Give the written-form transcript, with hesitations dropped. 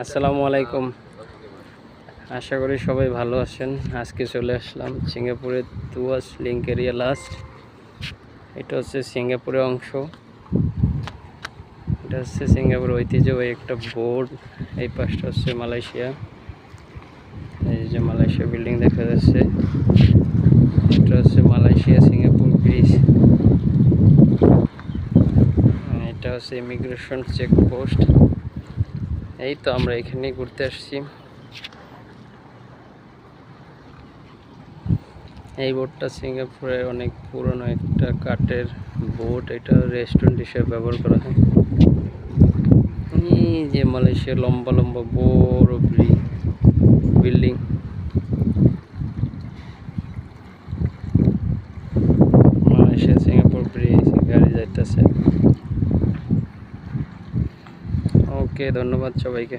আসসালামু আলাইকুম। আশা করি সবাই ভালো আছেন। আজকে চলে আসলাম সিঙ্গাপুরের তুয়াস লিঙ্ক এরিয়া লাস্ট। এটা হচ্ছে সিঙ্গাপুরের অংশ। এটা হচ্ছে সিঙ্গাপুর ঐতিহ্যবাহী একটা বোর্ড। এই পাশটা হচ্ছে মালয়েশিয়া। এই যে মালয়েশিয়া বিল্ডিং দেখা যাচ্ছে। এটা হচ্ছে মালয়েশিয়া সিঙ্গাপুর ব্রিজ। এটা হচ্ছে ইমিগ্রেশন চেকপোস্ট। এই তো আমরা এখানেই ঘুরতে আসছি। এই বোটটা সিঙ্গাপুরের অনেক পুরনো একটা কাঠের বোট। এটা রেস্টুরেন্ট হিসেবে ব্যবহার করা হয়। এই যে মালয়েশিয়ার লম্বা লম্বা বড় বিল্ডিং। মালয়েশিয়া সিঙ্গাপুর ব্রিজ গাড়ি যাইতেছে। ওকে, ধন্যবাদ সবাইকে।